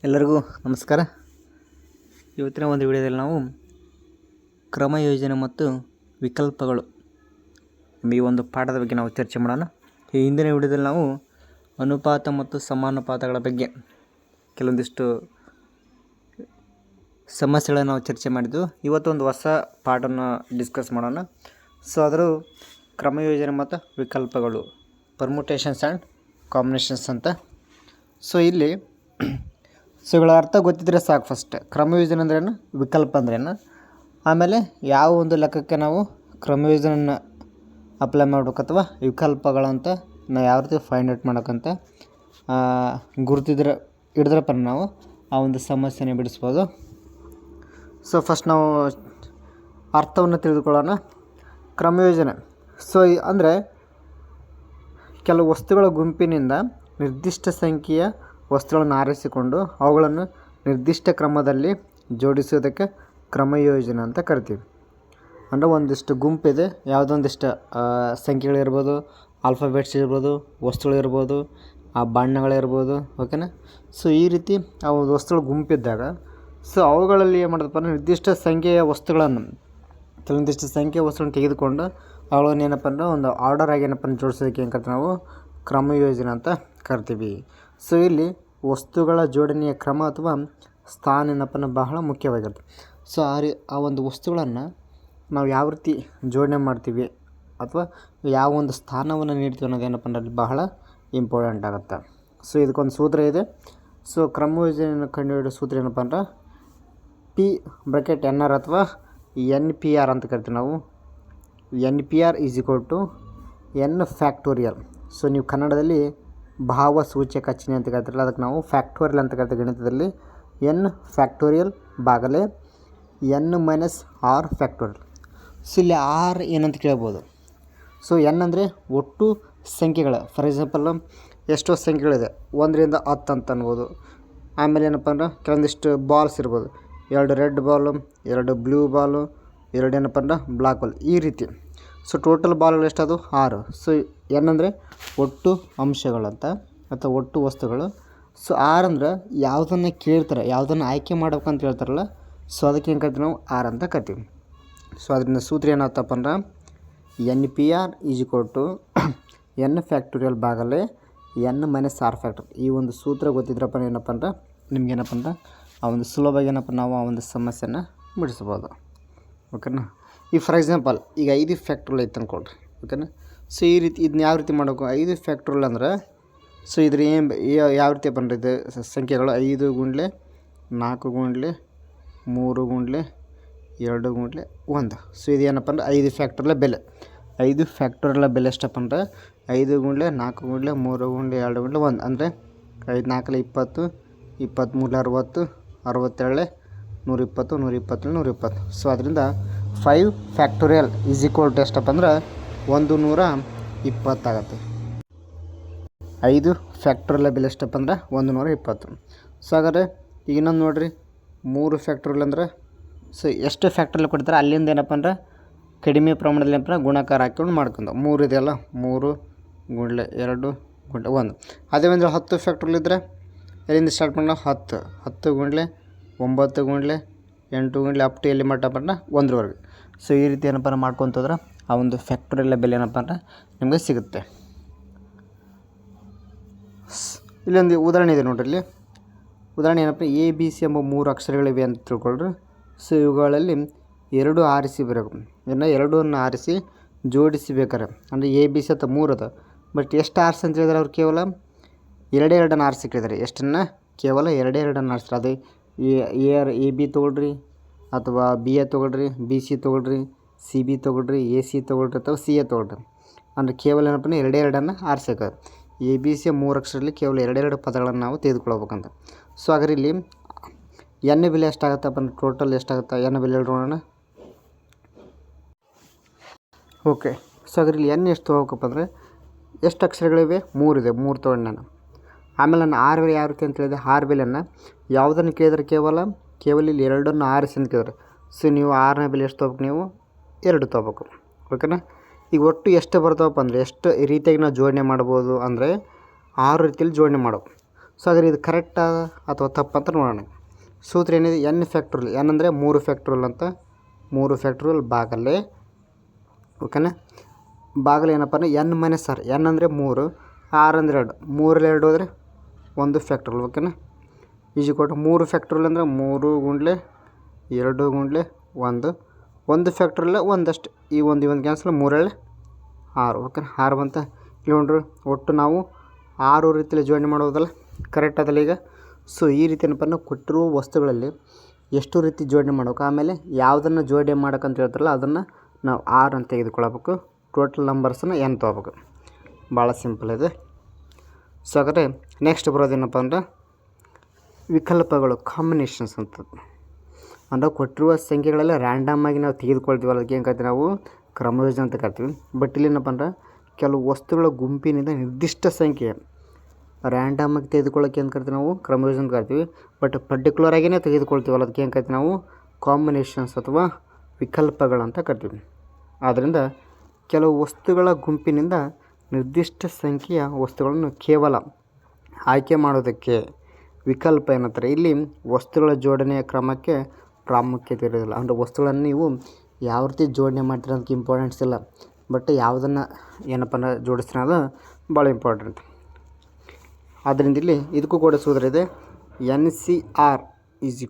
ಎಲ್ಲರಿಗೂ ನಮಸ್ಕಾರ. ಇವತ್ತಿನ ಒಂದು ವಿಡಿಯೋದಲ್ಲಿ ನಾವು ಕ್ರಮ ಯೋಜನೆ ಮತ್ತು ವಿಕಲ್ಪಗಳು ಈ ಒಂದು ಪಾಠದ ಬಗ್ಗೆ ನಾವು ಚರ್ಚೆ ಮಾಡೋಣ. ಈ ಹಿಂದಿನ ವಿಡಿಯೋದಲ್ಲಿ ನಾವು ಅನುಪಾತ ಮತ್ತು ಸಮಾನುಪಾತಗಳ ಬಗ್ಗೆ ಕೆಲವೊಂದಿಷ್ಟು ಸಮಸ್ಯೆಗಳನ್ನು ನಾವು ಚರ್ಚೆ ಮಾಡಿದ್ದು. ಇವತ್ತು ಒಂದು ಹೊಸ ಪಾಠನ ಡಿಸ್ಕಸ್ ಮಾಡೋಣ. ಸೊ ಅದರ ಕ್ರಮ ಯೋಜನೆ ಮತ್ತು ವಿಕಲ್ಪಗಳು, ಪರ್ಮುಟೇಷನ್ಸ್ ಆ್ಯಂಡ್ ಕಾಂಬಿನೇಷನ್ಸ್ ಅಂತ. ಸೊ ಇಲ್ಲಿ ಇವುಗಳ ಅರ್ಥ ಗೊತ್ತಿದ್ದರೆ ಸಾಕು. ಫಸ್ಟ್ ಕ್ರಮಯೋಜನೆ ಅಂದ್ರೇನು, ವಿಕಲ್ಪ ಅಂದ್ರೇನು, ಆಮೇಲೆ ಯಾವ ಒಂದು ಲೆಕ್ಕಕ್ಕೆ ನಾವು ಕ್ರಮಯೋಜನೆಯನ್ನು ಅಪ್ಲೈ ಮಾಡ್ಬೇಕು ಅಥವಾ ವಿಕಲ್ಪಗಳಂತ ನಾವು ಯಾವ ರೀತಿ ಫೈಂಡ್ ಔಟ್ ಮಾಡೋಕ್ಕಂತ ಹಿಡಿದ್ರಪ್ಪ ನಾವು ಆ ಒಂದು ಸಮಸ್ಯೆನ ಬಿಡಿಸ್ಬೋದು. ಸೊ ಫಸ್ಟ್ ನಾವು ಅರ್ಥವನ್ನು ತಿಳಿದುಕೊಳ್ಳೋಣ. ಕ್ರಮಯೋಜನೆ ಅಂದರೆ ಕೆಲವು ವಸ್ತುಗಳ ಗುಂಪಿನಿಂದ ನಿರ್ದಿಷ್ಟ ಸಂಖ್ಯೆಯ ವಸ್ತುಗಳನ್ನು ಆರಿಸಿಕೊಂಡು ಅವುಗಳನ್ನು ನಿರ್ದಿಷ್ಟ ಕ್ರಮದಲ್ಲಿ ಜೋಡಿಸೋದಕ್ಕೆ ಕ್ರಮಯೋಜನೆ ಅಂತ ಕರಿತೀವಿ. ಅಂದರೆ ಒಂದಿಷ್ಟು ಗುಂಪಿದೆ, ಯಾವುದೊಂದಿಷ್ಟು ಸಂಖ್ಯೆಗಳಿರ್ಬೋದು, ಆಲ್ಫಾಬೆಟ್ಸ್ ಇರ್ಬೋದು, ವಸ್ತುಗಳಿರ್ಬೋದು, ಆ ಬಣ್ಣಗಳಿರ್ಬೋದು, ಓಕೆನಾ. ಸೊ ಈ ರೀತಿ ಆ ಒಂದು ವಸ್ತುಗಳ ಗುಂಪಿದ್ದಾಗ ಸೊ ಅವುಗಳಲ್ಲಿ ಏನು ಮಾಡೋದಪ್ಪ ಅಂದರೆ ನಿರ್ದಿಷ್ಟ ಸಂಖ್ಯೆಯ ವಸ್ತುಗಳನ್ನು, ಕೆಲವೊಂದಿಷ್ಟು ಸಂಖ್ಯೆಯ ವಸ್ತುಗಳನ್ನು ತೆಗೆದುಕೊಂಡು ಅವುಗಳನ್ನು ಏನಪ್ಪ ಅಂದರೆ ಒಂದು ಆರ್ಡರ್ ಆಗಿ ಏನಪ್ಪ ಜೋಡಿಸೋದಕ್ಕೆ ಏನು ಕರಿತೀವಿ ನಾವು ಕ್ರಮಯೋಜನೆ ಅಂತ ಕರಿತೀವಿ. ಸೊ ಇಲ್ಲಿ ವಸ್ತುಗಳ ಜೋಡಣೆಯ ಕ್ರಮ ಅಥವಾ ಸ್ಥಾನ ಏನಪ್ಪ ಬಹಳ ಮುಖ್ಯವಾಗಿರುತ್ತೆ. ಸೊ ಆ ಒಂದು ವಸ್ತುಗಳನ್ನು ನಾವು ಯಾವ ರೀತಿ ಜೋಡಣೆ ಮಾಡ್ತೀವಿ ಅಥವಾ ಯಾವ ಒಂದು ಸ್ಥಾನವನ್ನು ನೀಡ್ತೀವಿ ಅನ್ನೋದು ಏನಪ್ಪ ಅಂದರೆ ಬಹಳ ಇಂಪಾರ್ಟೆಂಟ್ ಆಗುತ್ತೆ. ಸೊ ಇದಕ್ಕೊಂದು ಸೂತ್ರ ಇದೆ. ಸೊ ಕ್ರಮಯೋಜನೆಯನ್ನು ಕಂಡುಹಿಡಿಯೋ ಸೂತ್ರ ಏನಪ್ಪ ಅಂದ್ರೆ P(NR) ಅಥವಾ NPR ಅಂತ ಕರಿತೀವಿ ನಾವು. NPR = N factorial. ಸೊ ನೀವು ಕನ್ನಡದಲ್ಲಿ ಭಾವಸೂಚಕ ಚಿಹ್ನೆ ಅಂತ ಕರಿತೀರಲ್ಲ, ಅದಕ್ಕೆ ನಾವು ಫ್ಯಾಕ್ಟೋರಿಯಲ್ ಅಂತ ಕರಿತೀವಿ ಗಣಿತದಲ್ಲಿ. N ಫ್ಯಾಕ್ಟೋರಿಯಲ್ ಭಾಗಲೇ N-R ಫ್ಯಾಕ್ಟೋರಿಯಲ್. ಸೊ ಇಲ್ಲಿ R ಏನಂತ ಕೇಳ್ಬೋದು. ಸೊ N ಅಂದರೆ ಒಟ್ಟು ಸಂಖ್ಯೆಗಳು. ಫಾರ್ ಎಕ್ಸಾಂಪಲ್ ಎಷ್ಟೋ ಸಂಖ್ಯೆಗಳಿದೆ, 1 ರಿಂದ 10 ಅಂತ ಅನ್ಬೋದು. ಆಮೇಲೆ ಏನಪ್ಪ ಅಂದ್ರೆ ಕೆಲವೊಂದಿಷ್ಟು ಬಾಲ್ಸ್ ಇರ್ಬೋದು, 2 ರೆಡ್ ಬಾಲು, 2 ಬ್ಲೂ ಬಾಲು, 2 ಏನಪ್ಪ ಅಂದ್ರೆ ಬ್ಲ್ಯಾಕ್ ಬಾಲ್, ಈ ರೀತಿ. ಸೊ ಟೋಟಲ್ ಬಾಲ್ಗಳು ಎಷ್ಟದು 6. ಸೊ N ಅಂದರೆ ಒಟ್ಟು ಅಂಶಗಳಂತ ಅಥವಾ ಒಟ್ಟು ವಸ್ತುಗಳು. ಸೊ R ಅಂದ್ರೆ ಯಾವುದನ್ನು ಕೇಳ್ತಾರೆ, ಯಾವುದನ್ನು ಆಯ್ಕೆ ಮಾಡ್ಬೇಕಂತ ಹೇಳ್ತಾರಲ್ಲ, ಸೊ ಅದಕ್ಕೆ ಏನು ಕರಿತೀವಿ ನಾವು R ಅಂತ ಕರಿತೀವಿ. ಸೊ ಅದರಿಂದ ಸೂತ್ರ ಏನಾಗ್ತಪ್ಪ ಅಂದ್ರೆ NPR = N ಫ್ಯಾಕ್ಟೋರಿಯಲ್ ಭಾಗಲೇ N-R ಫ್ಯಾಕ್ಟರ್. ಈ ಒಂದು ಸೂತ್ರ ಗೊತ್ತಿದ್ರಪ್ಪ ಏನಪ್ಪ ಅಂದ್ರೆ ನಿಮ್ಗೇನಪ್ಪ ಅಂದ್ರೆ ಆ ಒಂದು ಸುಲಭವಾಗಿ ಏನಪ್ಪ ನಾವು ಆ ಒಂದು ಸಮಸ್ಯೆನ ಬಿಡಿಸ್ಬೋದು, ಓಕೆನಾ. ಈಗ ಫಾರ್ ಎಕ್ಸಾಂಪಲ್ ಈಗ 5 ಫ್ಯಾಕ್ಟೋರಿಯಲ್ ಐತೆ ಅಂದ್ಕೊಳ್ರಿ, ಓಕೆನಾ. ಸೊ ಈ ರೀತಿ ಇದನ್ನ ಯಾವ ರೀತಿ ಮಾಡಬೇಕು, 5 ಫ್ಯಾಕ್ಟೋರಿಯಲ್ ಅಂದ್ರೆ ಸೊ ಇದ್ರ ಯಾವ ರೀತಿ ಬಂದಿದೆ ಸಂಖ್ಯೆಗಳು 5 × 4 × 3 × 2 × 1. ಸೊ ಇದು ಏನಪ್ಪ ಅಂದ್ರೆ 5 ಫ್ಯಾಕ್ಟೋರಿಯಲ್ ಬೆಲೆ. 5 ಫ್ಯಾಕ್ಟೋರಿಯಲ್ ಬೆಲೆ ಎಷ್ಟಪ್ಪ ಅಂದ್ರೆ 5 × 4 × 3 × 2 × 1 ಅಂದರೆ 5 4 20, 23 60, 67 120, 120, 120. ಸೊ ಅದರಿಂದ 5 ಫ್ಯಾಕ್ಟೋರಿಯಲ್ = ಎಷ್ಟಪ್ಪ ಅಂದ್ರೆ 120 ಆಗುತ್ತೆ. 5 ಫ್ಯಾಕ್ಟೋರಿಯಲ್ ಬೆಲೆ ಎಷ್ಟಪ್ಪ ಅಂದ್ರೆ 120. ಸೊ ಹಾಗಾದರೆ ಈಗ ಇನ್ನೊಂದು ನೋಡಿರಿ, 3 ಫ್ಯಾಕ್ಟೋರಿಯಲ್ ಅಂದ್ರೆ ಸೊ ಎಷ್ಟು ಫ್ಯಾಕ್ಟೋರಿಯಲ್ ಕೊಡ್ತಾರೆ ಅಲ್ಲಿಂದ ಏನಪ್ಪ ಅಂದ್ರೆ ಕಡಿಮೆ ಪ್ರಮಾಣದಲ್ಲಿ ಏನಪ್ಪ ಗುಣಾಕಾರ ಹಾಕ್ಕೊಂಡು ಮಾಡ್ಕೊಂಡು 3 ಇದೆಯಲ್ಲ, 3 × 2 × 1. ಅದೇ ಒಂದು 10 ಫ್ಯಾಕ್ಟೋರಿಯಲ್ ಇದ್ದರೆ ಎಲ್ಲಿಂದ ಸ್ಟಾರ್ಟ್ ಮಾಡೋಣ, 10 × 9 × 8 × ಅಪ್ ಟು ಎಲ್ಲಿ ಮಟ್ಟಪ್ಪ ಅಂದ್ರೆ 1ರವರೆಗೆ. ಸೊ ಈ ರೀತಿ ಏನಪ್ಪ ಮಾಡ್ಕೊತಂದ್ರೆ ಆ ಒಂದು ಫ್ಯಾಕ್ಟೋರಿಯಲ್ ಬೆಲೆ ಏನಪ್ಪ ಅಂದ್ರೆ ನಿಮಗೆ ಸಿಗುತ್ತೆ. ಇಲ್ಲೊಂದು ಉದಾಹರಣೆ ಇದೆ ನೋಡ್ರಿ. ಇಲ್ಲಿ ಉದಾಹರಣೆ ಏನಪ್ಪ, ABC ಎಂಬ 3 ಅಕ್ಷರಗಳಿವೆ ಅಂತ ತಿಳ್ಕೊಳ್ರಿ. ಸೊ ಇವುಗಳಲ್ಲಿ 2 ಆರಿಸಿ ಬರಬೇಕು. ಇನ್ನು 2 ಆರಿಸಿ ಜೋಡಿಸಿ ಬೇಕಾರೆ ಅಂದರೆ ABC ಅಂತ 3 ಅದ, ಬಟ್ ಎಷ್ಟು ಆರಿಸಿ ಅಂತ ಹೇಳಿದ್ರೆ ಅವ್ರು ಕೇವಲ 2 ಆರಿಸಿ ಕೇಳಿದ್ದಾರೆ. ಎಷ್ಟನ್ನು? ಕೇವಲ 2 ಆರಿಸ್ತಾರೆ. ಅದು AB ತೊಗೊಳ್ರಿ ಅಥವಾ BA ತೊಗೊಳ್ರಿ, BC ತೊಗೊಳ್ರಿ, CB ತೊಗೊಳ್ರಿ, AC ತೊಗೊಳ್ರಿ ಅಥವಾ CA ತೊಗೊಳ್ರಿ. ಅಂದರೆ ಕೇವಲ ಏನಪ್ಪ 2 ಆರಿಸಬೇಕು. ABC 3 ಅಕ್ಷರದಲ್ಲಿ ಕೇವಲ 2 ಪದಗಳನ್ನು ನಾವು ತೆಗೆದುಕೊಳ್ಬೇಕಂತ. ಸೊ ಹಾಗಾದ್ರೆ ಇಲ್ಲಿ N ಬೆಲೆ ಎಷ್ಟಾಗುತ್ತಪ್ಪ ಅಂದ್ರೆ ಟೋಟಲ್ ಎಷ್ಟಾಗುತ್ತೆ N ಬೆಲೆ ನೋಡೋಣ. ಓಕೆ, ಸೊ ಹಾಗಾದ್ರೆ ಇಲ್ಲಿ N ಎಷ್ಟು ತೊಗೋಬೇಕಪ್ಪ ಅಂದರೆ ಎಷ್ಟು ಅಕ್ಷರಗಳಿವೆ, 3 ಇದೆ, 3 ತೊಗೊಂಡು ನಾನು. ಆಮೇಲೆ ನಾನು R ಬೆಲೆ ಯಾವ ರೀತಿ ಅಂತ ಹೇಳಿದೆ, R ಬೆಲೆಯನ್ನು ಯಾವುದನ್ನು ಕೇಳಿದ್ರೆ ಕೇವಲ ಇಲ್ಲಿ 2 ಆರಿಸಿ ಅಂತ ಕೇಳಿದ್ರೆ. ಸೊ ನೀವು Rನ ಬೆಲೆ ಎಷ್ಟು ತೊಗೋಬೇಕು, ನೀವು 2 ತೊಗೋಬೇಕು, ಓಕೆನಾ. ಈಗ ಒಟ್ಟು ಎಷ್ಟು ಬರ್ತಾವಪ್ಪ ಅಂದರೆ ಎಷ್ಟು ರೀತಿಯಾಗಿ ನಾವು ಜೋಡಣೆ ಮಾಡ್ಬೋದು ಅಂದರೆ 6 ರೀತಿಯಲ್ಲಿ ಜೋಡಣೆ ಮಾಡಬೇಕು. ಸೊ ಹಾಗಾದ್ರೆ ಇದು ಕರೆಕ್ಟಾ ಅಥವಾ ತಪ್ಪಂತ ನೋಡೋಣ. ಸೂತ್ರ ಏನಿದೆ, ಎನ್ ಫ್ಯಾಕ್ಟೋರಿಯಲ್. ಎನ್ ಅಂದರೆ 3 ಫ್ಯಾಕ್ಟೋರಿಯಲ್ ಅಂತ, 3 ಫ್ಯಾಕ್ಟೋರಿಯಲ್ ಬಾಗಲೇ. ಓಕೆನಾ. ಬಾಗಲೇ ಏನಪ್ಪ ಅಂದರೆ ಎನ್ ಮೈನಸ್ ಆರ್. ಎನ್ ಅಂದರೆ 3, ಆರ್ ಅಂದರೆ 2, 3 2 ಹೋದರೆ 1 ಫ್ಯಾಕ್ಟೋರಿಯಲ್. ಓಕೆನಾ. ಈಜಿಕೊಟ್ಟು 3 ಫ್ಯಾಕ್ಟೋರಿಯಲ್ ಅಂದರೆ 3 ಗುಂಡ್ಲೆ 2 ಗುಂಡ್ಲೆ 1, 1 ಫ್ಯಾಕ್ಟೋರಿಯಲ್ ಒಂದಷ್ಟು, ಈ ಒಂದು ಕ್ಯಾನ್ಸಲ್, 3 6. ಓಕೆನಾ. 6 ಬಂತ. ಇಲ್ಲಿ ನೋಡ್ರಿ, ಒಟ್ಟು ನಾವು 6 ರೀತಿಯಲ್ಲಿ ಜೋಡಣೆ ಮಾಡೋದಲ್ಲ, ಕರೆಕ್ಟ್ ಅದಲ್ಲ ಈಗ. ಸೊ ಈ ರೀತಿ ಏನಪ್ಪ ಅಂದ್ರೆ ಕೊಟ್ಟಿರುವ ವಸ್ತುಗಳಲ್ಲಿ ಎಷ್ಟು ರೀತಿ ಜೋಡಣೆ ಮಾಡ್ಬೇಕು, ಆಮೇಲೆ ಯಾವುದನ್ನು ಜೋಡಣೆ ಮಾಡೋಕ್ಕಂತ ಹೇಳ್ತಾರಲ್ಲ ಅದನ್ನು ನಾವು 6 ಅಂತ ತೆಗೆದುಕೊಳ್ಬೇಕು. ಟೋಟಲ್ ನಂಬರ್ಸನ್ನು n ತೊಗೋಬೇಕು. ಭಾಳ ಸಿಂಪಲ್ ಇದೆ. ಸೊ ಹಾಗಾದರೆ ನೆಕ್ಸ್ಟ್ ಬರೋದೇನಪ್ಪ ಅಂದ್ರೆ ವಿಕಲ್ಪಗಳು, ಕಾಂಬಿನೇಷನ್ಸ್ ಅಂತ. ಅಂದರೆ ಕೊಟ್ಟಿರುವ ಸಂಖ್ಯೆಗಳೆಲ್ಲ ರ್ಯಾಂಡಮಾಗಿ ನಾವು ತೆಗೆದುಕೊಳ್ತೀವಲ್ಲ, ಅದಕ್ಕೆ ಏನು ಕರಿತೀವಿ ನಾವು ಕ್ರಮಯೋಜನೆ ಅಂತ ಕರಿತೀವಿ. ಬಟ್ ಇಲ್ಲಿ ಏನಪ್ಪ ಅಂದ್ರೆ ಕೆಲವು ವಸ್ತುಗಳ ಗುಂಪಿನಿಂದ ನಿರ್ದಿಷ್ಟ ಸಂಖ್ಯೆ ರ್ಯಾಂಡಮಾಗಿ ತೆಗೆದುಕೊಳ್ಳೋಕೆ ಏನು ಕರಿತೀವಿ ನಾವು ಕ್ರಮಯೋಜನೆ ಅಂತ ಕರಿತೀವಿ. ಬಟ್ ಪರ್ಟಿಕ್ಯುಲರ್ ಆಗಿಯೇ ತೆಗೆದುಕೊಳ್ತೀವಲ್ಲ, ಅದಕ್ಕೆ ಏನು ಕರಿತೀವಿ ನಾವು ಕಾಂಬಿನೇಷನ್ಸ್ ಅಥವಾ ವಿಕಲ್ಪಗಳಂತ ಕರಿತೀವಿ. ಆದ್ದರಿಂದ ಕೆಲವು ವಸ್ತುಗಳ ಗುಂಪಿನಿಂದ ನಿರ್ದಿಷ್ಟ ಸಂಖ್ಯೆಯ ವಸ್ತುಗಳನ್ನು ಕೇವಲ ಆಯ್ಕೆ ಮಾಡೋದಕ್ಕೆ ವಿಕಲ್ಪ ಏನಂತಾರೆ. ಇಲ್ಲಿ ವಸ್ತುಗಳ ಜೋಡಣೆಯ ಕ್ರಮಕ್ಕೆ ಪ್ರಾಮುಖ್ಯತೆ ಇರೋದಿಲ್ಲ. ಅಂದರೆ ವಸ್ತುಗಳನ್ನು ನೀವು ಯಾವ ರೀತಿ ಜೋಡಣೆ ಮಾಡ್ತೀರ ಅದಕ್ಕೆ ಇಂಪಾರ್ಟೆನ್ಸ್ ಇಲ್ಲ, ಬಟ್ ಯಾವುದನ್ನು ಏನಪ್ಪ ಅಂದ್ರೆ ಜೋಡಿಸ್ತೀರ ಅದು ಭಾಳ ಇಂಪಾರ್ಟೆಂಟ್. ಆದ್ದರಿಂದ ಇಲ್ಲಿ ಇದಕ್ಕೂ ಕೂಡ ಸೂತ್ರ ಇದೆ, NCR =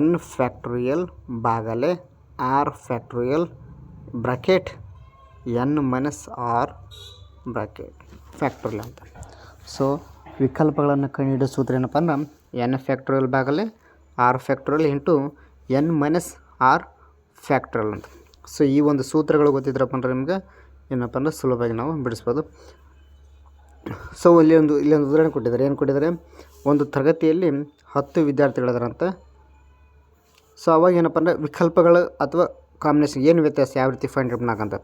n ಫ್ಯಾಕ್ಟೋರಿಯಲ್ ಬಾಗಲೇ r factorial bracket n minus r bracket factorial ಅಂತ. ಸೊ ವಿಕಲ್ಪಗಳನ್ನು ಕಂಡುಹಿಡಿಯೋ ಸೂತ್ರ ಏನಪ್ಪ ಅಂದ್ರೆ n ಫ್ಯಾಕ್ಟೋರಿಯಲ್ ಬಾಗಲೇ r factorial into n minus r factorial ಅಂತ. ಸೊ ಈ ಒಂದು ಸೂತ್ರಗಳು ಗೊತ್ತಿದ್ರಪ್ಪ ಅಂದ್ರೆ ನಿಮ್ಗೆ ಏನಪ್ಪ ಅಂದ್ರೆ ಸುಲಭವಾಗಿ ನಾವು ಬಿಡಿಸ್ಬೋದು. ಸೊ ಇಲ್ಲೊಂದು ಉದಾಹರಣೆ ಕೊಟ್ಟಿದ್ದಾರೆ. ಏನು ಕೊಟ್ಟಿದ್ದಾರೆ, ಒಂದು ತರಗತಿಯಲ್ಲಿ 10 ವಿದ್ಯಾರ್ಥಿಗಳಿದಾರಂತ. ಸೊ ಅವಾಗ ಏನಪ್ಪ ಅಂದರೆ ವಿಕಲ್ಪಗಳು ಅಥವಾ ಕಾಂಬಿನೇಷನ್ ಏನು ವ್ಯತ್ಯಾಸ, ಯಾವ ರೀತಿ ಫೈಂಡ್ ಔಟ್ ಮಾಡೋಕ್ಕಂತ.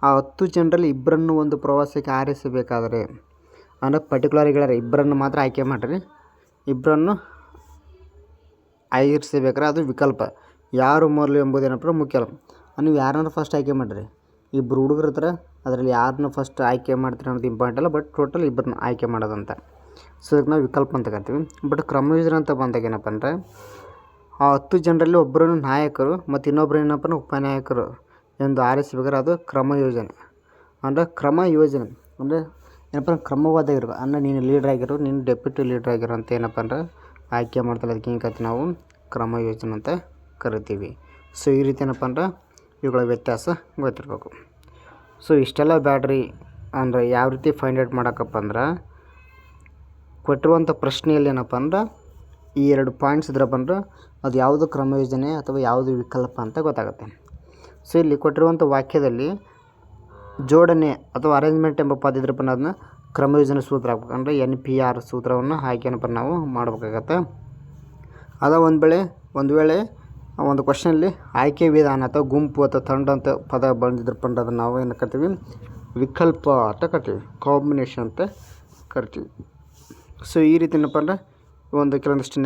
ಆ 10 ಜನರಲ್ಲಿ ಇಬ್ಬರನ್ನು ಒಂದು ಪ್ರವಾಸಕ್ಕೆ ಆರಿಸಬೇಕಾದರೆ, ಅಂದರೆ ಪರ್ಟಿಕ್ಯುಲರ್ ಹೇಳಿದ್ರೆ ಇಬ್ಬರನ್ನು ಮಾತ್ರ ಆಯ್ಕೆ ಮಾಡಿರಿ, ಇಬ್ಬರನ್ನು ಆರಿಸಬೇಕಾದ್ರೆ ಅದು ವಿಕಲ್ಪ. ಯಾರು ಮೊದಲು ಎಂಬುದೇನಪ್ಪ ಮುಖ್ಯ ಅಲ್ಲ. ನೀವು ಯಾರನ್ನ ಫಸ್ಟ್ ಆಯ್ಕೆ ಮಾಡಿರಿ, ಇಬ್ಬರು ಹುಡುಗರು ಇರ್ತಾರೆ, ಅದರಲ್ಲಿ ಯಾರನ್ನ ಫಸ್ಟ್ ಆಯ್ಕೆ ಮಾಡ್ತೀರಿ ಅನ್ನೋದು ಇಂಪಾರ್ಟೆಂಟ್ ಅಲ್ಲ, ಬಟ್ ಟೋಟಲ್ ಇಬ್ಬರನ್ನ ಆಯ್ಕೆ ಮಾಡೋದಂತ. ಸೊ ಇದಕ್ಕೆ ನಾವು ವಿಕಲ್ಪ ಅಂತ ಕರಿತೀವಿ. ಬಟ್ ಕ್ರಮಯೋಜನೆ ಅಂತ ಬಂದಾಗ ಏನಪ್ಪ ಅಂದರೆ ಆ 10 ಜನರಲ್ಲಿ ಒಬ್ಬರನ್ನು ನಾಯಕರು ಮತ್ತು ಇನ್ನೊಬ್ಬರು ಏನಪ್ಪ ಅಂದ್ರೆ ಉಪನಾಯಕರು ಎಂದು ಆರಿಸಬೇಕಾದ್ರೆ ಅದು ಕ್ರಮಯೋಜನೆ. ಅಂದರೆ ಕ್ರಮ ಯೋಜನೆ ಅಂದರೆ ಏನಪ್ಪ ಅಂದ್ರೆ ಕ್ರಮವಾದ ಇರಬೇಕು. ಅಂದರೆ ನೀನು ಲೀಡ್ರ್ ಆಗಿರೋ, ನೀನು ಡೆಪ್ಯೂಟಿ ಲೀಡ್ರ್ ಆಗಿರೋ ಅಂತ ಏನಪ್ಪ ಅಂದ್ರೆ ಆಯ್ಕೆ ಮಾಡ್ತಾರೆ, ಅದಕ್ಕೆ ಏನು ಕರಿತೀವಿ ನಾವು ಕ್ರಮ ಯೋಜನೆ ಅಂತ ಕರಿತೀವಿ. ಸೊ ಈ ರೀತಿ ಏನಪ್ಪ ಅಂದ್ರೆ ಇವುಗಳ ವ್ಯತ್ಯಾಸ ಗೊತ್ತಿರಬೇಕು. ಸೊ ಇಷ್ಟೆಲ್ಲ ಬ್ಯಾಡ್ರಿ ಅಂದರೆ ಯಾವ ರೀತಿ ಫೈಂಡ್ ಔಟ್ ಮಾಡೋಕ್ಕಪ್ಪ ಅಂದ್ರೆ ಕೊಟ್ಟಿರುವಂಥ ಪ್ರಶ್ನೆಯಲ್ಲಿ ಏನಪ್ಪ ಅಂದ್ರೆ ಈ 2 ಪಾಯಿಂಟ್ಸ್ ಇದ್ರಪ್ಪ ಅಂದ್ರೆ ಅದು ಯಾವುದು ಕ್ರಮಯೋಜನೆ ಅಥವಾ ಯಾವುದು ವಿಕಲ್ಪ ಅಂತ ಗೊತ್ತಾಗುತ್ತೆ. ಸೊ ಇಲ್ಲಿ ಕೊಟ್ಟಿರುವಂಥ ವಾಕ್ಯದಲ್ಲಿ ಜೋಡಣೆ ಅಥವಾ ಅರೇಂಜ್ಮೆಂಟ್ ಎಂಬ ಪದ ಇದ್ರಪ್ಪ ಅದನ್ನ ಕ್ರಮಯೋಜನೆ ಸೂತ್ರ ಆಗ್ಬೇಕು. ಅಂದರೆ NPR ಸೂತ್ರವನ್ನು ಹಾಕಿ ಏನಪ್ಪ ನಾವು ಮಾಡಬೇಕಾಗತ್ತೆ. ಅದ ಒಂದು ವೇಳೆ ಒಂದು ಕ್ವಶನಲ್ಲಿ ಆಯ್ಕೆ ವಿಧಾನ ಅಥವಾ ಗುಂಪು ಅಥವಾ ತಂಡ ಅಂತ ಪದ ಬಂದಿದ್ರಪ್ಪ ಅಂದ್ರೆ ಅದನ್ನು ನಾವು ಏನು ಕರಿತೀವಿ ವಿಕಲ್ಪ ಅಂತ ಕರಿತೀವಿ, ಕಾಂಬಿನೇಷನ್ ಅಂತ ಕರಿತೀವಿ. ಸೊ ಈ ರೀತಿ ಏನಪ್ಪ ಅಂದ್ರೆ ಒಂದು ಕೆಲವೊಂದಿಷ್ಟು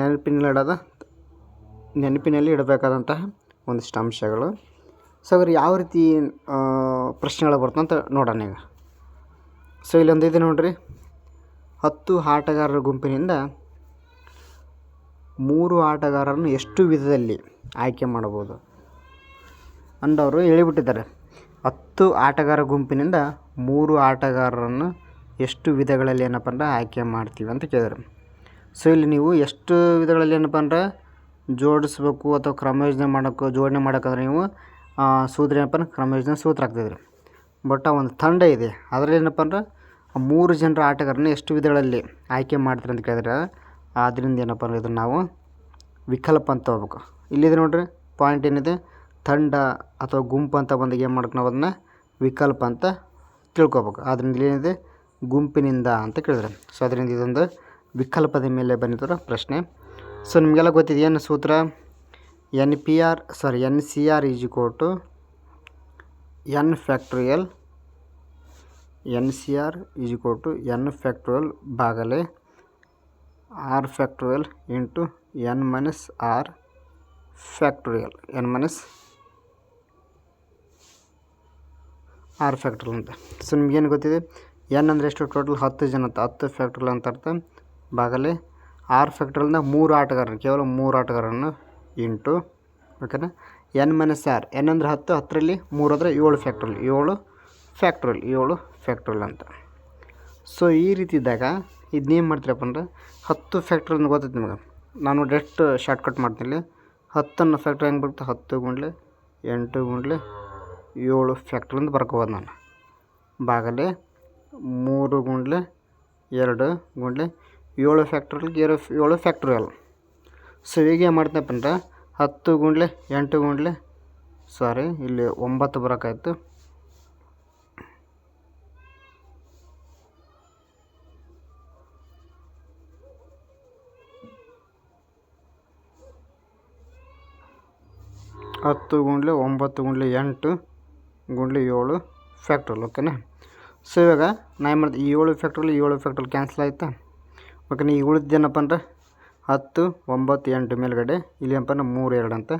ನೆನಪಿನಲ್ಲಿ ಇಡಬೇಕಾದಂತಹ ಒಂದಿಷ್ಟು ಅಂಶಗಳು. ಸೊ ಅವ್ರು ಯಾವ ರೀತಿ ಪ್ರಶ್ನೆಗಳು ಬರ್ತಂತ ನೋಡೋಣ ಈಗ. ಸೊ ಇಲ್ಲೊಂದು ಇದೆ ನೋಡಿರಿ, 10 ಆಟಗಾರರ ಗುಂಪಿನಿಂದ 3 ಆಟಗಾರರನ್ನು ಎಷ್ಟು ವಿಧದಲ್ಲಿ ಆಯ್ಕೆ ಮಾಡಬಹುದು ಅಂದವರು ಹೇಳಿಬಿಟ್ಟಿದ್ದಾರೆ. 10 ಆಟಗಾರ ಗುಂಪಿನಿಂದ 3 ಆಟಗಾರರನ್ನು ಎಷ್ಟು ವಿಧಗಳಲ್ಲಿ ಏನಪ್ಪ ಅಂದ್ರೆ ಆಯ್ಕೆ ಮಾಡ್ತೀವಿ ಅಂತ ಕೇಳಿದ್ರು. ಸೊ ಇಲ್ಲಿ ನೀವು ಎಷ್ಟು ವಿಧಗಳಲ್ಲಿ ಏನಪ್ಪ ಅಂದ್ರೆ ಜೋಡಿಸ್ಬೇಕು ಅಥವಾ ಜೋಡಣೆ ಮಾಡೋಕ್ಕಂದ್ರೆ ನೀವು ಸೂತ್ರ ಏನಪ್ಪ ಅಂದ್ರೆ ಕ್ರಮಯೋಜನೆ ಸೂತ್ರ ಆಗ್ತಿದ್ರಿ. ಬಟ್ ಆ ಒಂದು ತಂಡ ಇದೆ, ಅದರಲ್ಲಿ ಏನಪ್ಪ ಅಂದ್ರೆ 3 ಜನರ ಆಟಗಾರರನ್ನು ಎಷ್ಟು ವಿಧಗಳಲ್ಲಿ ಆಯ್ಕೆ ಮಾಡ್ತೀರಿ ಅಂತ ಕೇಳಿದ್ರೆ ಆದ್ದರಿಂದ ಏನಪ್ಪ ಅಂದ್ರೆ ಇದನ್ನು ನಾವು ವಿಕಲ್ಪ ಅಂತ ಹೋಗ್ಬೇಕು. ಇಲ್ಲಿದೆ ನೋಡಿರಿ ಪಾಯಿಂಟ್ ಏನಿದೆ, ತಂಡ ಅಥವಾ ಗುಂಪು ಅಂತ ಬಂದಾಗ ಏನು ಮಾಡೋಕೆ ನಾವು ಅದನ್ನು ವಿಕಲ್ಪ ಅಂತ ತಿಳ್ಕೊಬೇಕು. ಆದ್ದರಿಂದ ಇಲ್ಲೇನಿದೆ ಗುಂಪಿನಿಂದ ಅಂತ ಕೇಳಿದ್ರೆ, ಸೊ ಅದರಿಂದ ಇದೊಂದು ವಿಕಲ್ಪದ ಮೇಲೆ ಬಂದಿರೋ ಪ್ರಶ್ನೆ. ಸೊ ನಿಮಗೆಲ್ಲ ಗೊತ್ತಿದೆ ಏನು ಸೂತ್ರ, NCR = n factorial. NCR = n factorial ಬಾಗಲೇ r factorial into n minus r factorial, n minus r factorial ಅಂತ. ಸೊ ನಿಮಗೇನು ಗೊತ್ತಿದೆ, ಎನ್ ಅಂದರೆ ಎಷ್ಟು ಟೋಟಲ್ 10 ಜನ ಅಂತ 10 ಫ್ಯಾಕ್ಟ್ರಲ್ ಅಂತ ಅರ್ಥ. ಬಾಗಲೇ 6 ಫ್ಯಾಕ್ಟ್ರಲ್ನ 3 ಆಟಗಾರರು, ಕೇವಲ 3 ಆಟಗಾರರನ್ನು ಇಂಟು ಓಕೆನಾ ಎನ್ ಮೈನಸ್ ಆರ್. ಎನ್ ಅಂದರೆ 10, 10ರಲ್ಲಿ 3 ಅಂದರೆ 7 ಫ್ಯಾಕ್ಟ್ರಲ್ ಅಂತ. ಸೊ ಈ ರೀತಿ ಇದ್ದಾಗ ಇದನ್ನೇನು ಮಾಡ್ತೀರಪ್ಪ ಅಂದ್ರೆ 10 ಫ್ಯಾಕ್ಟ್ರಲ್ ಅಂತ ಗೊತ್ತೈತೆ ನಿಮಗೆ. ನಾನು ಡೈರೆಕ್ಟ್ ಶಾರ್ಟ್ಕಟ್ ಮಾಡ್ತೀನಿ. 10 ಫ್ಯಾಕ್ಟ್ರಿ ಹೆಂಗೆ ಬರುತ್ತೆ, 10 ಗುಂಡ್ಲೆ 8 ಗುಂಡ್ಲೆ 7 ಫ್ಯಾಕ್ಟ್ರಲ್ ಅಂತ ಬರ್ಕೋಬೋದು ನಾನು. ಬಾಗಲೇ 3 ಗುಂಡ್ಲೆ 2 ಗುಂಡ್ಲೆ 7 ಫ್ಯಾಕ್ಟ್ರಲ್ಗೆ 7 ಫ್ಯಾಕ್ಟ್ರಿಯಲ್. ಸೊ ಈಗ ಏನು ಮಾಡ್ತೀನಪ್ಪ ಅಂದ್ರೆ 10 ಗುಂಡ್ಲೆ 8 ಗುಂಡ್ಲೆ ಇಲ್ಲಿ 9 ಬರೋಕ್ಕಾಯ್ತು. ಹತ್ತು ಗುಂಡ್ಲೆ 9 ಗುಂಡ್ಲೆ 8 ಗುಂಡ್ಲೆ 7 ಫ್ಯಾಕ್ಟ್ರಲ್ ಓಕೆನಾ. ಸೊ ಇವಾಗ ನಾ ಏನು ಮಾಡಿದೆ, ಈ 7 ಫ್ಯಾಕ್ಟ್ರಲ್ ಕ್ಯಾನ್ಸಲ್ ಆಯಿತಾ. ಓಕೆನಾ. ಈಗ ಉಳಿದೇನಪ್ಪ ಅಂದ್ರೆ 10 9 8 ಮೇಲ್ಗಡೆ ಇಲ್ಲಿ ಏನಪ್ಪ ಅಂದ್ರೆ 3 2 ಅಂತ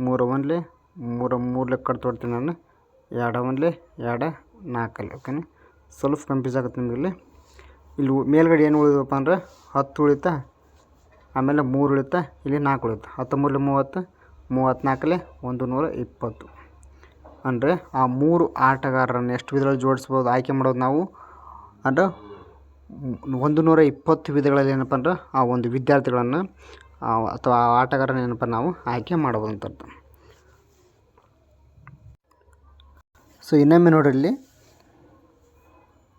3 1 3 ಲೆಕ್ಕ ಕಟ್ ತೊಡ್ತೀನಿ ನಾನು. 2 1 2 4 ಓಕೆನಾ. ಸ್ವಲ್ಪ ಕನ್ಫ್ಯೂಸ್ ಆಗುತ್ತೆ ನಿಮಗೆ. ಇಲ್ಲಿ ಮೇಲ್ಗಡೆ ಏನು ಉಳಿದಪ್ಪ ಅಂದ್ರೆ 10 ಉಳಿತಾ, ಆಮೇಲೆ 3 ಉಳಿತಾ, ಇಲ್ಲಿ 4 ಉಳಿತಾ. 10 3 30 34 120 ಅಂದರೆ ಆ 3 ಆಟಗಾರರನ್ನು ಎಷ್ಟು ವಿಧಗಳಲ್ಲಿ ಜೋಡಿಸ್ಬೋದು ಆಯ್ಕೆ ಮಾಡೋದು ನಾವು. ಅಂದರೆ 120 ವಿಧಗಳಲ್ಲಿ ಏನಪ್ಪ ಅಂದ್ರೆ ಆ ಒಂದು ವಿದ್ಯಾರ್ಥಿಗಳನ್ನು ಅಥವಾ ಆ ಆಟಗಾರನ ಏನಪ್ಪ ನಾವು ಆಯ್ಕೆ ಮಾಡ್ಬೋದು ಅಂತ ಅರ್ಥ. ಸೊ ಇನ್ನೊಮ್ಮೆ ನೋಡ್ರಿ,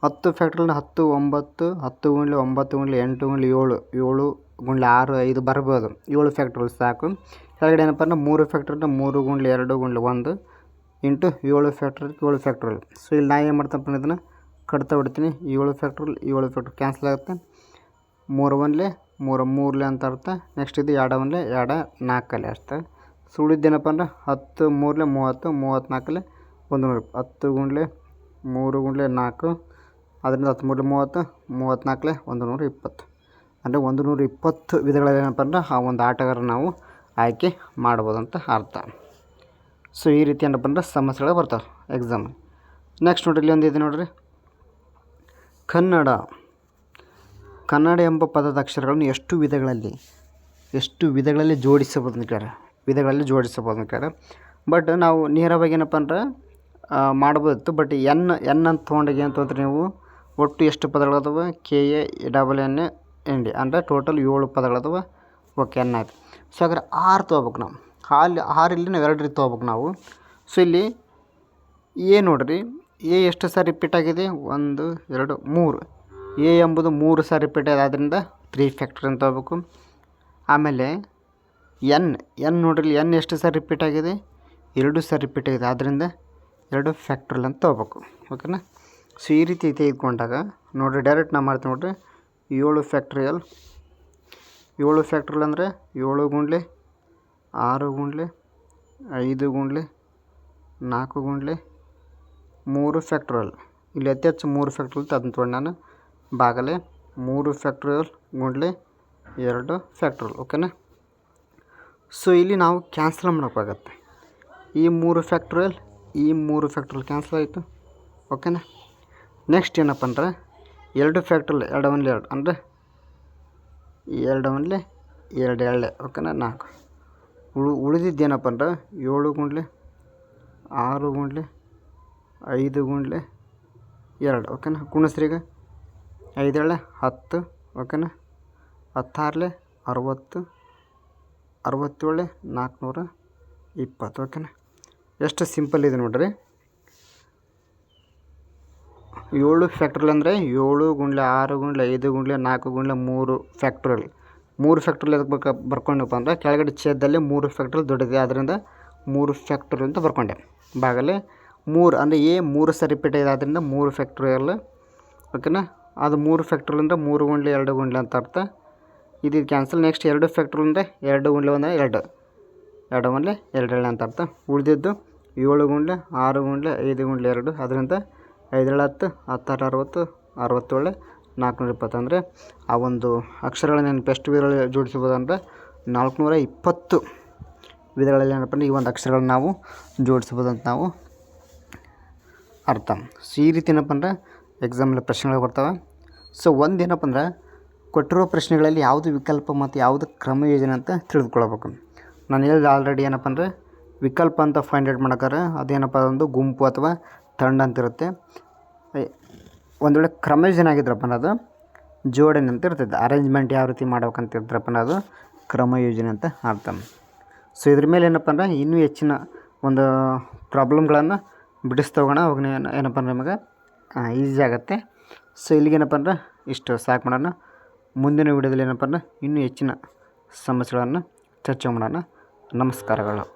10 ಫ್ಯಾಕ್ಟ್ರಲ್ನ 10 9 10 ಗುಂಡ್ಲೆ 9 ಗುಂಡ್ಲೆ 8 ಗುಂಡ್ಲೆ 7 7 ಗುಂಡ್ಲೆ 6 5 ಬರ್ಬೋದು. 7 ಫ್ಯಾಕ್ಟ್ರಲ್ ಸಾಕು. ಕೆಳಗಡೆ ಏನಪ್ಪ ಅಂದ್ರೆ 3 ಫ್ಯಾಕ್ಟ್ರಲ್ನ 3 ಗುಂಡ್ಲೆ 2 ಗುಂಡ್ಲೆ 1 ಇಂಟು 7 ಫ್ಯಾಕ್ಟ್ರಲ್. ಸೊ ಇಲ್ಲಿ ನಾ ಏನು ಮಾಡ್ತಪ್ಪ ಇದನ್ನು ಕಟ್ತಾ ಬಿಡ್ತೀನಿ. 7 ಫ್ಯಾಕ್ಟ್ರಲ್ ಕ್ಯಾನ್ಸಲ್ ಆಗುತ್ತೆ. 3 1 3 ಅಂತ ಅರ್ಥ. ನೆಕ್ಸ್ಟ್ ಇದು 2 1 2 4 ಅಷ್ಟೇ. ಸೊ ಉಳಿದೇನಪ್ಪ ಅಂದ್ರೆ 10 3 30 34 120 10 ಗುಂಡ್ಲೆ 3 ಗುಂಡ್ಲೆ 4 ಅದರಿಂದ 10 3 30 34 120 ಅಂದರೆ 120 ವಿಧಗಳಲ್ಲಿ ಏನಪ್ಪ ಅಂದ್ರೆ ಆ ಒಂದು ಆಟಗಾರ ನಾವು ಆಯ್ಕೆ ಮಾಡ್ಬೋದು ಅಂತ ಅರ್ಥ. ಸೊ ಈ ರೀತಿ ಏನಪ್ಪ ಅಂದ್ರೆ ಸಮಸ್ಯೆಗಳು ಬರ್ತಾವೆ ಎಕ್ಸಾಮ್. ನೆಕ್ಸ್ಟ್ ನೋಡ್ರಿ, ಇಲ್ಲಿ ಒಂದು ಇದೆ ನೋಡ್ರಿ, ಕನ್ನಡ ಎಂಬ ಪದದ ಅಕ್ಷರಗಳನ್ನು ಎಷ್ಟು ವಿಧಗಳಲ್ಲಿ ಜೋಡಿಸಬಹುದು ಅಂತ ಕೇಳ್ಯಾರ. ಬಟ್ ನಾವು ನೇರವಾಗಿ ಏನಪ್ಪ ಅಂದ್ರೆ ಮಾಡ್ಬೋದಿತ್ತು. ಬಟ್ ಎನ್ ಅಂತ ತೊಗೊಂಡಾಗ ಏನು ತೊಗೊಂಡ್ರೆ ನೀವು ಒಟ್ಟು ಎಷ್ಟು ಪದಗಳದವ, KANNAND ಅಂದರೆ ಟೋಟಲ್ 7 ಪದಗಳದವ. ಓಕೆ, ಎನ್ ಆಯ್ತು. ಸೊ ಹಾಗಾದ್ರೆ 6 ತೊಗೋಬೇಕು ನಾವು. 6 ಇಲ್ಲಿ ನಾವು 2 ರೀತಿ ತೊಗೋಬೇಕು ನಾವು. ಸೊ ಇಲ್ಲಿ ಎ ನೋಡ್ರಿ, ಎ ಎಷ್ಟು ಸಾರಿ ರಿಪೀಟ್ ಆಗಿದೆ, 1 2 3. ಎ ಎಂಬುದು 3 ಸಾರಿ ರಿಪೀಟ್ ಆಗಿದೆ, ಆದ್ದರಿಂದ 3 ಫ್ಯಾಕ್ಟ್ರಿ ಅಂತ ತೊಗೋಬೇಕು. ಆಮೇಲೆ ಎನ್ ನೋಡ್ರಿ, ಎನ್ ಎಷ್ಟು ಸಾರಿ ರಿಪೀಟ್ ಆಗಿದೆ, 2 ಸಾರಿ ರಿಪೀಟ್ ಆಗಿದೆ, ಆದ್ದರಿಂದ 2 ಫ್ಯಾಕ್ಟ್ರಲ್ ಅಂತ ತೊಗೋಬೇಕು. ಓಕೆನಾ. ಸೊ ಈ ರೀತಿ ತೆಗೆದುಕೊಂಡಾಗ ನೋಡಿರಿ, ಡೈರೆಕ್ಟ್ ನಾವು ಮಾಡ್ತೀವಿ ನೋಡಿರಿ. 7 ಫ್ಯಾಕ್ಟ್ರಿಯಲ್ ಅಂದರೆ 7 ಗುಂಡ್ಲೆ 6 ಗುಂಡ್ಲೆ 5 ಗುಂಡ್ಲೆ 4 ಗುಂಡ್ಲೆ 3 ಫ್ಯಾಕ್ಟ್ರಿಯಲ್. ಇಲ್ಲಿ ಅತಿ ಹೆಚ್ಚು 3 ಫ್ಯಾಕ್ಟ್ರಿಯಲ್ ಅಂತ ಅದನ್ನು ತೊಗೊಂಡು ನಾನು. ಬಾಗಲೇ 3 ಫ್ಯಾಕ್ಟ್ರಿಯಲ್ ಗುಂಡ್ಲೆ 2 ಫ್ಯಾಕ್ಟ್ರಿಯಲ್. ಓಕೆನಾ. ಸೊ ಇಲ್ಲಿ ನಾವು ಕ್ಯಾನ್ಸಲ್ ಮಾಡೋಕ್ಕಾಗತ್ತೆ. ಈ 3 ಫ್ಯಾಕ್ಟ್ರಿಯಲ್ ಕ್ಯಾನ್ಸಲ್ ಆಯಿತು. ಓಕೆನಾ. ನೆಕ್ಸ್ಟ್ ಏನಪ್ಪ ಅಂದ್ರೆ 2 ಫ್ಯಾಕ್ಟ್ರಿಯಲ್ 2 1 2 ಅಂದರೆ 2 1 2 2 ಓಕೆನಾ 4. ಉಳಿದಿದ್ದೇನಪ್ಪ ಅಂದ್ರೆ 7 ಗುಂಡ್ಲೆ 6 ಗುಂಡ್ಲೆ 5 ಗುಂಡ್ಲೆ 2 ಓಕೆನಾ. ಗುಣಿಸ್ರೀಗ 5 2 10 ಓಕೆನಾ. 10 6 60 67 420 ಓಕೆನಾ. ಎಷ್ಟು ಸಿಂಪಲ್ ಇದೆ ನೋಡ್ರಿ. 7 ಫ್ಯಾಕ್ಟ್ರಿಯಲ್ ಅಂದರೆ 7 ಗುಂಡ್ಲೆ 6 ಗುಂಡ್ಲೆ 5 ಗುಂಡ್ಲೆ 4 ಗುಂಡ್ಲೆ 3 ಫ್ಯಾಕ್ಟ್ರಿಯಲ್. 3 ಫ್ಯಾಕ್ಟ್ರಿಯಲ್ ಎದಕ್ಕೆ ಬರ್ಕೊಂಡಪ್ಪ ಅಂದರೆ ಕೆಳಗಡೆ ಛೇದದಲ್ಲಿ 3 ಫ್ಯಾಕ್ಟ್ರಿಯಲ್ ದೊಡ್ಡದಿದೆ, ಆದ್ದರಿಂದ 3 ಫ್ಯಾಕ್ಟ್ರಿಯಲ್ ಅಂತ ಬರ್ಕೊಂಡೆ. ಬಾಗಲೇ 3 ಅಂದರೆ 3 ಸಾರಿ ರಿಪೀಟ್ ಆಗಿದೆ, ಆದ್ದರಿಂದ 3 ಫ್ಯಾಕ್ಟ್ರಿಯಲ್. ಓಕೆನಾ. ಅದು 3 ಫ್ಯಾಕ್ಟ್ರಿಯಲ್ ಅಂದರೆ 3 ಗುಂಡ್ಲೆ 2 ಗುಂಡ್ಲೆ ಅಂತ ಅರ್ಥ. ಇದು ಕ್ಯಾನ್ಸಲ್. ನೆಕ್ಸ್ಟ್ 2 ಫ್ಯಾಕ್ಟ್ರಿಯಲ್ ಅಂದರೆ 2 ಗುಂಡ್ಲೆ 1 2 2 1 2 2 ಅಂತ ಅರ್ಥ. ಉಳಿದಿದ್ದು 7 ಗುಂಡ್ಲೆ 6 ಗುಂಡ್ಲೆ 5 ಗುಂಡ್ಲೆ 2, ಅದರಿಂದ 5 10 10 60 67 420 ಅಂದರೆ ಆ ಒಂದು ಅಕ್ಷರಗಳನ್ನು ನೆನಪು ಎಷ್ಟು ವಿಧಗಳಲ್ಲಿ ಜೋಡಿಸ್ಬೋದು ಅಂದರೆ 420 ವಿಧಗಳಲ್ಲಿ ಏನಪ್ಪ ಅಂದರೆ ಈ ಒಂದು ಅಕ್ಷರಗಳನ್ನು ನಾವು ಜೋಡಿಸ್ಬೋದು ಅಂತ ನಾವು ಅರ್ಥ. ಸೊ ಈ ರೀತಿ ಏನಪ್ಪ ಅಂದರೆ ಎಕ್ಸಾಮಲ್ಲಿ ಪ್ರಶ್ನೆಗಳು ಬರ್ತವೆ. ಸೊ ಒಂದೇನಪ್ಪ ಅಂದ್ರೆ ಕೊಟ್ಟಿರೋ ಪ್ರಶ್ನೆಗಳಲ್ಲಿ ಯಾವುದು ವಿಕಲ್ಪ ಮತ್ತು ಯಾವುದು ಕ್ರಮ ಯೋಜನೆ ಅಂತ ತಿಳಿದುಕೊಳ್ಬೇಕು. ನಾನು ಹೇಳಿದ ಆಲ್ರೆಡಿ ಏನಪ್ಪ ಅಂದರೆ ವಿಕಲ್ಪ ಅಂತ ಫೈಂಡ್ ಔಟ್ ಮಾಡೋಕ್ಕಾರೆ ಅದೇನಪ್ಪ ಒಂದು ಗುಂಪು ಅಥವಾ ತಂಡ ಅಂತಿರುತ್ತೆ. ಒಂದು ವೇಳೆ ಕ್ರಮ ಯೋಜನೆ ಆಗಿದ್ರಪ್ಪ ಅನ್ನೋದು ಜೋಡಣೆ ಅಂತ ಇರ್ತೈತೆ. ಅರೇಂಜ್ಮೆಂಟ್ ಯಾವ ರೀತಿ ಮಾಡ್ಬೇಕಂತ ಇದ್ರಪ್ಪ ಅನ್ನೋದು ಕ್ರಮ ಯೋಜನೆ ಅಂತ ಅರ್ಥ. ಸೊ ಇದ್ರ ಮೇಲೆ ಏನಪ್ಪ ಅಂದರೆ ಇನ್ನೂ ಹೆಚ್ಚಿನ ಒಂದು ಪ್ರಾಬ್ಲಮ್ಗಳನ್ನು ಬಿಡಿಸ್ತಾ ಹೋಗೋಣ. ಅವಾಗ ಏನಪ್ಪ ಅಂದ್ರೆ ನಮಗೆ ಈಸಿ ಆಗುತ್ತೆ. ಸೊ ಇಲ್ಲಿಗೇನಪ್ಪ ಅಂದ್ರೆ ಇಷ್ಟು ಸಾಕು ಮಾಡೋಣ. ಮುಂದಿನ ವೀಡಿಯೋದಲ್ಲಿ ಏನಪ್ಪ ಅಂದ್ರೆ ಇನ್ನೂ ಹೆಚ್ಚಿನ ಸಮಸ್ಯೆಗಳನ್ನು ಚರ್ಚೆ ಮಾಡೋಣ. ನಮಸ್ಕಾರಗಳು.